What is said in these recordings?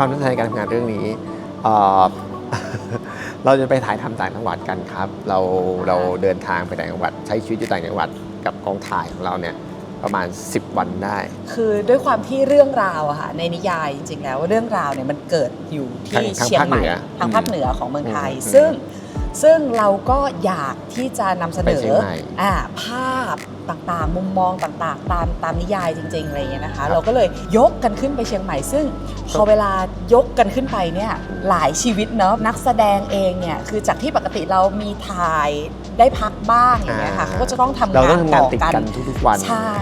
ความท้าทายการทำงานเรื่องนี้เอ่อ เราจะไปถ่ายทำต่างจังหวัดกันครับเราเดินทางไปต่างจังหวัดใช้ชีวิตอยู่ต่างจังหวัดกับกองถ่ายของเราเนี่ยประมาณ10 วันได้คือด้วยความที่เรื่องราวอะค่ะในนิยายจริงๆแล้วเรื่องราวเนี่ยมันเกิดอยู่ที่เชียงใหม่ทางภาคเหนือของเมืองไทยซึ่งเราก็อยากที่จะนำเสนอภาพต่างๆมุมมองต่างๆตามนิยายจริงๆอะไรอย่างเงี้ยนะคะเราก็เลยยกกันขึ้นไปเชียงใหม่ซึ่งพอเวลายกกันขึ้นไปเนี่ยหลายชีวิตเนาะนักแสดงเองเนี่ยคือจากที่ปกติเรามีถ่ายได้พักบ้างอย่างเงี้ยค่ะเขาก็จะต้องทำงานต่อกันทุกๆวันใช่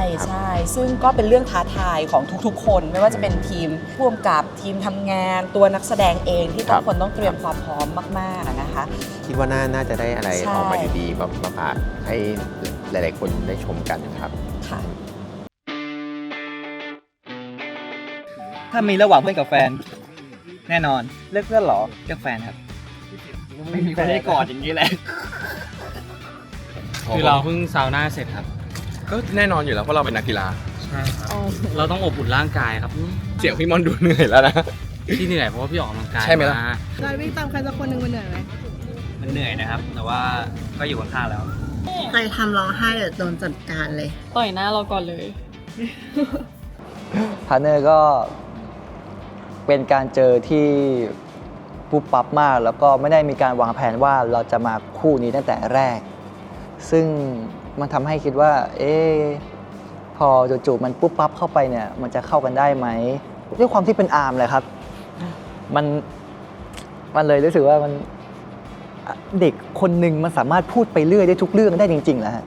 ซึ่งก็เป็นเรื่องท้าทายของทุกๆคนไม่ว่าจะเป็นทีมผู้กำกับทีมทำงานตัวนักแสดงเองที่ทุกคนต้องเตรียมความพร้อมมากๆนะคะคิดว่าน่าจะได้อะไรออกมาดีๆมาฝากให้หลายๆคนได้ชมกันนะครับถ้ามีระหว่างเพื่อนกับแฟนแน่นอนเลือกเพื่อนหรอเลือกแฟนครับไม่มีคนให้กอดอย่างนี้แหละคือเราเพิ่งซาวน่าเสร็จครับก็แน่นอนอยู่แล้วเพราะเราเป็นนักกีฬาใช่ครับเราต้องอบอุ่นร่างกายครับเสียงพี่มอนดูเหนื่อยแล้วนะที่เหนื่อยเพราะว่าพี่ออกกำลังกายใช่ไหมล่ะการวิ่งตามใครสักคนหนึ่งมันเหนื่อยไหมมันเหนื่อยนะครับแต่ว่าก็อยู่ข้างๆแล้วใครทำร้องไห้เดี๋ยวโดนจัดการเลยต่อยหน้าเราก่อนเลยพาร์ทเนอร์ก็เป็นการเจอที่ปุ๊บปั๊บมากแล้วก็ไม่ได้มีการวางแผนว่าเราจะมาคู่นี้ตั้งแต่แรกซึ่งมันทำให้คิดว่าพอจู่ๆมันปุ๊บปั๊บเข้าไปเนี่ยมันจะเข้ากันได้ไหมด้วยความที่เป็นอาร์มเลยครับมันเลยรู้สึกว่ามันเด็กคนหนึ่งมันสามารถพูดไปเรื่อยได้ทุกเรื่องได้จริงๆนะฮะ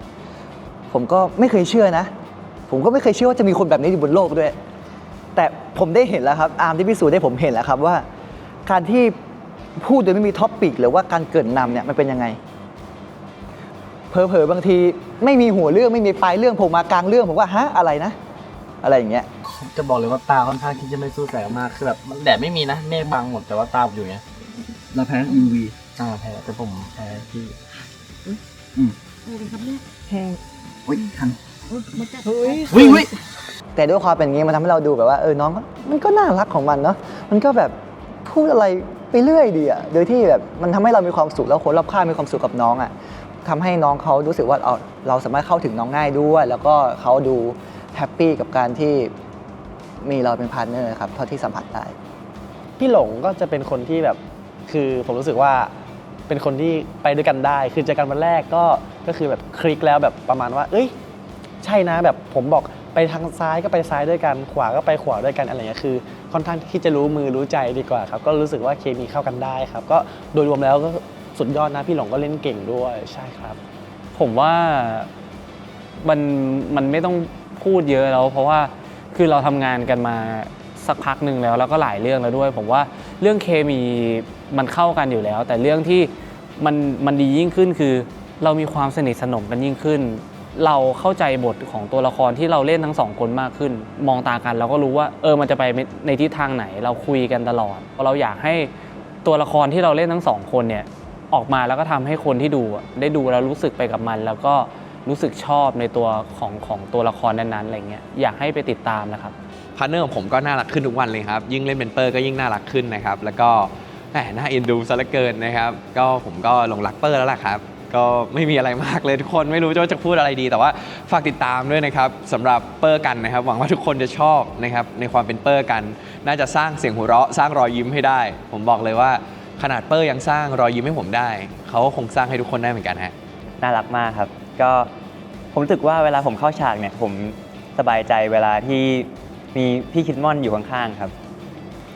ผมก็ไม่เคยเชื่อนะผมก็ไม่เคยเชื่อว่าจะมีคนแบบนี้อยู่บนโลกด้วยแต่ผมได้เห็นแล้วครับอาร์มที่พิสูจน์ได้ผมเห็นแล้วครับว่าการที่พูดโดยไม่มีท็อปปิกหรือว่าการเกริ่นนำเนี่ยมันเป็นยังไงเผลอๆบางทีไม่มีหัวเรื่องไม่มีปลายเรื่องผมมากลางเรื่องผมว่าฮะอะไรนะอะไรอย่างเงี้ยจะบอกเลยว่าตาค่อนข้างที่จะไม่สู้แสงมากคือแบบมันแดดไม่มีนะเมฆบังหมดแต่ว่าตาอยู่เงี้ยเราแพ้ UV แพ้แต่ผมแพ้ที่อะไรครับเนี่ยแพ้อุ้ยทันวิ่งแต่ด้วยความเป็นอย่างนี้มันทำให้เราดูแบบว่าน้องมันก็น่ารักของมันเนาะมันก็แบบพูดอะไรไปเรื่อยดีอะโดยที่แบบมันทำให้เรามีความสุขแล้วคนรอบข้างมีความสุขกับน้องอะทำให้น้องเขารู้สึกว่าเราสามารถเข้าถึงน้องง่ายด้วยแล้วก็เขาดูแฮปปี้กับการที่มีเราเป็นพาร์ทเนอร์ครับเท่าที่สัมผัสได้พี่หลงก็จะเป็นคนที่แบบคือผมรู้สึกว่าเป็นคนที่ไปด้วยกันได้คือเจอกันวันแรกก็คือแบบคลิกแล้วแบบประมาณว่าใช่นะแบบผมบอกไปทางซ้ายก็ไปซ้ายด้วยกันขวาก็ไปขวาด้วยกันอะไรเงี้ยคือค่อนข้างที่จะรู้มือรู้ใจดีกว่าครับก็รู้สึกว่าเคมีเข้ากันได้ครับก็โดยรวมแล้วก็สุดยอดนะพี่หลงก็เล่นเก่งด้วยใช่ครับผมว่ามันไม่ต้องพูดเยอะแล้วเพราะว่าคือเราทำงานกันมาสักพักหนึ่งแล้วก็หลายเรื่องแล้วด้วยผมว่าเรื่องเคมีมันเข้ากันอยู่แล้วแต่เรื่องที่มันดียิ่งขึ้นคือเรามีความสนิทสนมกันยิ่งขึ้นเราเข้าใจบทของตัวละครที่เราเล่นทั้งสองคนมากขึ้นมองตากันเราก็รู้ว่ามันจะไปในทิศทางไหนเราคุยกันตลอดเพราะเราอยากให้ตัวละครที่เราเล่นทั้งสองคนเนี่ยออกมาแล้วก็ทำให้คนที่ดูได้ดูแล้วรู้สึกไปกับมันแล้วก็รู้สึกชอบในตัวของตัวละครนั้นๆอะไรเงี้ยอยากให้ไปติดตามนะครับพาร์ทเนอร์ของผมก็น่ารักขึ้นทุกวันเลยครับยิ่งเล่นเป็นเปอร์ก็ยิ่งน่ารักขึ้นนะครับแล้วก็น่าเอ็นดูซะเหลือเกินนะครับก็ผมก็หลงรักเปอร์แล้วล่ะครับก็ไม่มีอะไรมากเลยทุกคนไม่รู้ว่าจะพูดอะไรดีแต่ว่าฝากติดตามด้วยนะครับสำหรับเปอร์กันนะครับหวังว่าทุกคนจะชอบนะครับในความเป็นเปอร์กันน่าจะสร้างเสียงหัวเราะสร้างรอยยิ้มให้ได้ผมบอกเลยว่าขนาดเปอร์ยังสร้างรอยยิ้มให้ผมได้เขาก็คงสร้างให้ทุกคนได้เหมือนกันฮะน่ารักมากครับก็ผมรู้สึกว่าเวลาผมเข้าฉากเนี่ยผมสบายใจเวลาที่มีพี่คิดม่อนอยู่ข้างๆครับ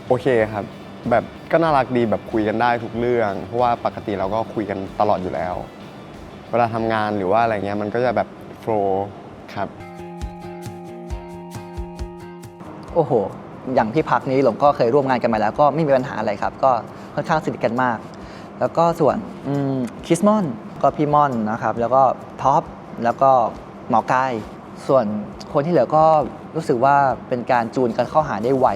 โอเคครับแบบก็น่ารักดีแบบคุยกันได้ทุกเรื่องเพราะว่าปกติเราก็คุยกันตลอดอยู่แล้วเวลาทำงานหรือว่าอะไรเงี้ยมันก็จะแบบโฟล์ครับโอ้โหอย่างพี่พักนี้หลงก็เคยร่วมงานกันมาแล้วก็ไม่มีปัญหาอะไรครับก็ค่อนข้างสนิทกันมากแล้วก็ส่วนคิสมอนก็พี่ม่อนนะครับแล้วก็ท็อปแล้วก็หมอกายส่วนคนที่เหลือก็รู้สึกว่าเป็นการจูนกันเข้าหาได้ไว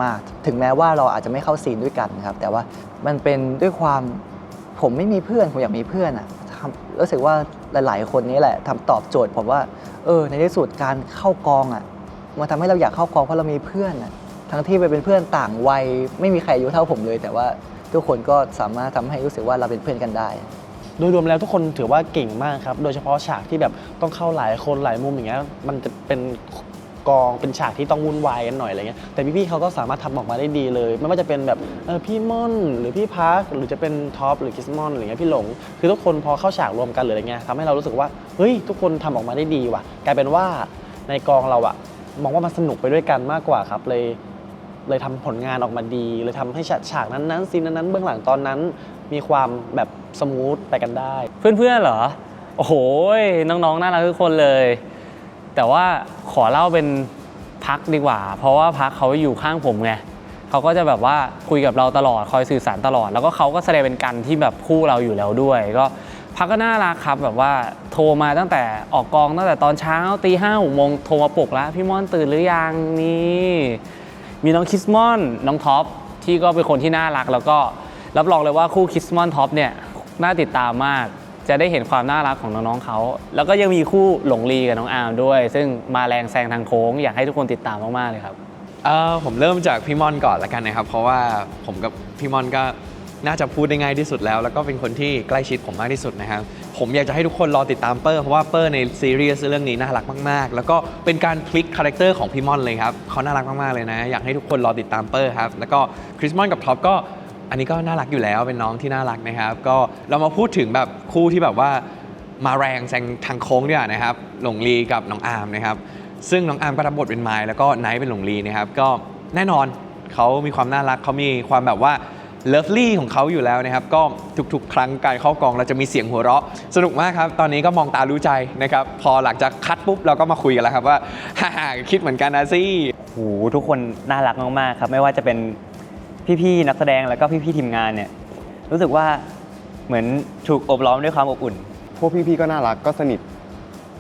มากๆถึงแม้ว่าเราอาจจะไม่เข้าซีนด้วยกันนะครับแต่ว่ามันเป็นด้วยความผมไม่มีเพื่อนผมอยากมีเพื่อนอ่ะรู้สึกว่าหลายๆคนนี้แหละทำตอบโจทย์ผมว่าในที่สุดการเข้ากองอ่ะมันทำให้เราอยากเข้ากองเพราะเรามีเพื่อนอ่ะ ทั้งที่ไปเป็นเพื่อนต่างวัยไม่มีใครอายุเท่าผมเลย แต่ว่าทุกคนก็สามารถทำให้รู้สึกว่าเราเป็นเพื่อนกันได้ โดยรวมแล้วทุกคนถือว่าเก่งมากครับ โดยเฉพาะฉากที่แบบต้องเข้าหลายคนหลายมุมอย่างเงี้ย มันจะเป็นกองเป็นฉากที่ต้องวุ่นวายกันหน่อยอะไรเงี้ย แต่พี่ๆเขาก็สามารถทำออกมาได้ดีเลย ไม่ว่าจะเป็นแบบพี่ม่อนหรือพี่พักหรือจะเป็นท็อปหรือคิสมอนหรือเงี้ยพี่หลง คือทุกคนพอเข้าฉากรวมกันหรืออะไรเงี้ยทำให้เรารู้สึกว่าเฮ้ยทุกคนทำออกมาได้ดีว่ะ กลายเป็นว่าในกองเราอะมองว่ามันสนุกไปด้วยกันมากกว่าครับเลยทำผลงานออกมาดีเลยทำให้ฉากนั้นๆซีนนั้นๆเบื้องหลังตอนนั้นมีความแบบสมูทไปกันได้ เพื่อนๆเหรอ โอ้โหน้องๆน่ารักทุกคนเลย แต่ว่าขอเล่าเป็นพักดีกว่า เพราะว่าพักเขาอยู่ข้างผมไงเขาก็จะแบบว่าคุยกับเราตลอดคอยสื่อสารตลอด แล้วก็เขาก็แสดงเป็นกันที่แบบคู่เราอยู่แล้วด้วย ก็พักก็น่ารักครับแบบว่าโทรมาตั้งแต่ออกกองตั้งแต่ตอนเช้าตีห้าหกโมงโทรมาปลุกแล้วพี่ม่อนตื่นหรือยังนี่มีน้องคิสมอนน้องท็อปที่ก็เป็นคนที่น่ารักแล้วก็รับรองเลยว่าคู่คิสมอนท็อปเนี่ยน่าติดตามมากจะได้เห็นความน่ารักของน้องๆเขาแล้วก็ยังมีคู่หลงลีกับน้องอาร์มด้วย ซึ่งมาแรงแซงทางโค้งอยากให้ทุกคนติดตามมากๆเลยครับ ผมเริ่มจากพี่ม่อนก่อนละกันนะครับเพราะว่าผมกับพี่ม่อนก็น่าจะพูดได้ง่ายที่สุดแล้วก็เป็นคนที่ใกล้ชิดผมมากที่สุดนะครับผมอยากจะให้ทุกคนรอติดตามเปอร์เพราะว่าเปอร์ในซีรีส์เรื่องนี้น่ารักมากๆแล้วก็เป็นการพลิกคาแรคเตอร์ของพี่ม่อนเลยครับเขาน่ารักมากๆเลยนะอยากให้ทุกคนรอติดตามเปอร์ครับแล้วก็คริสมอนกับท็อปก็อันนี้ก็น่ารักอยู่แล้วเป็นน้องที่น่ารักนะครับก็เรามาพูดถึงแบบคู่ที่แบบว่ามาแรงแซงทางโค้งด้วยนะครับหลงลีกับน้องอาร์มนะครับซึ่งน้องอาร์มก็รับบทเป็นไมล์แล้วก็ไนท์เป็นหลงลีนะครับก็แน่นอนเขามีความน่ารักเขามีความแบบว่าเลิฟลี่ของเขาอยู่แล้วนะครับก็ทุกๆครั้งการเข้ากองเราจะมีเสียงหัวเราะสนุกมากครับตอนนี้ก็มองตารู้ใจนะครับพอหลังจากคัดปุ๊บเราก็มาคุยกันแล้วครับว่าฮ่าคิดเหมือนกันนะสิโหทุกคนน่ารักมากๆครับไม่ว่าจะเป็นพี่ๆนักแสดงแล้วก็พี่ๆทีมงานเนี่ยรู้สึกว่าเหมือนถูกอบล้อมด้วยความอบอุ่นพวกพี่ๆก็น่ารักก็สนิท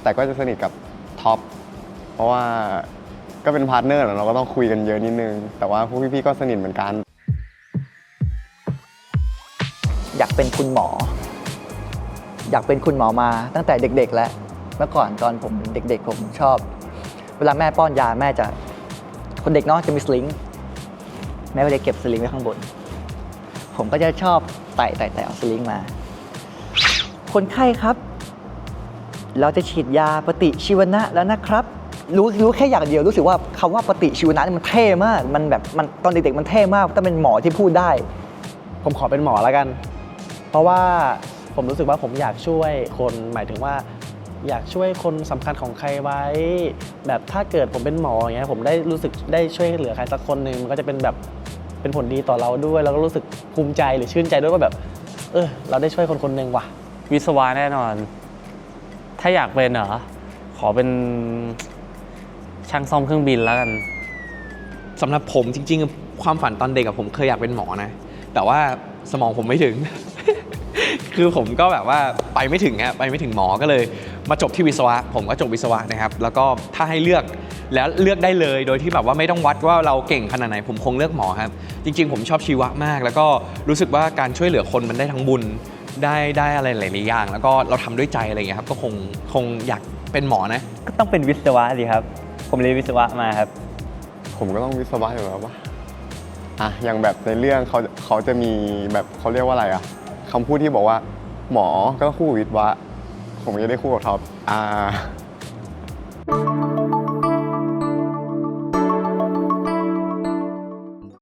แต่ก็จะสนิทกับท็อปเพราะว่าก็เป็นพาร์ทเนอร์เราก็ต้องคุยกันเยอะนิดนึงแต่ว่าพวกพี่ๆก็สนิทเหมือนกันอยากเป็นคุณหมอมาตั้งแต่เด็กๆแล้วเมื่อก่อนตอนผมเด็กๆผมชอบเวลาแม่ป้อนยาแม่จะคนเด็กเนาะจะมีสลิงแม่ก็จะเก็บสลิงไว้ข้างบนผมก็จะชอบไต่เอาสลิงมาคนไข้ครับเราจะฉีดยาปฏิชีวนะแล้วนะครับรู้แค่อย่างเดียวรู้สึกว่าคำว่าปฏิชีวนะมันเท่มากมันแบบมันตอนเด็กๆมันเท่มากต้องเป็นหมอที่พูดได้ผมขอเป็นหมอแล้วกันเพราะว่าผมรู้สึกว่าผมอยากช่วยคนหมายถึงว่าอยากช่วยคนสำคัญของใครไว้แบบถ้าเกิดผมเป็นหมออย่างเงี้ยผมได้รู้สึกได้ช่วยเหลือใครสักคนหนึ่งมันก็จะเป็นแบบเป็นผลดีต่อเราด้วยแล้วก็รู้สึกภูมิใจหรือชื่นใจด้วยว่าแบบเราได้ช่วยคนคนหนึ่งว่ะวิศวะแน่นอนถ้าอยากเป็นเหรอขอเป็นช่างซ่อมเครื่องบินแล้วกันสำหรับผมจริงๆความฝันตอนเด็กกับผมเคยอยากเป็นหมอนะแต่ว่าสมองผมไม่ถึง คือผมก็แบบว่าไปไม่ถึงหมอก็เลยมาจบที่วิศวะผมก็จบวิศวะนะครับแล้วก็ถ้าให้เลือกแล้วเลือกได้เลยโดยที่แบบว่าไม่ต้องวัดว่าเราเก่งขนาดไหนผมคงเลือกหมอครับจริงๆผมชอบชีวะมากแล้วก็รู้สึกว่าการช่วยเหลือคนมันได้ทั้งบุญได้อะไรหลายๆอย่างแล้วก็เราทำด้วยใจอะไรอย่างเงี้ยครับก็คงอยากเป็นหมอนะก็ต้องเป็นวิศวะสิครับผมเรียนวิศวะมาครับผมก็ต้องวิศวะอยู่แล้วป่ะอย่างแบบในเรื่องเขาจะมีแบบเขาเรียกว่าอะไรคำพูดที่บอกว่าหมอก็คู่วิศวะผมจะได้คู่กับท็อป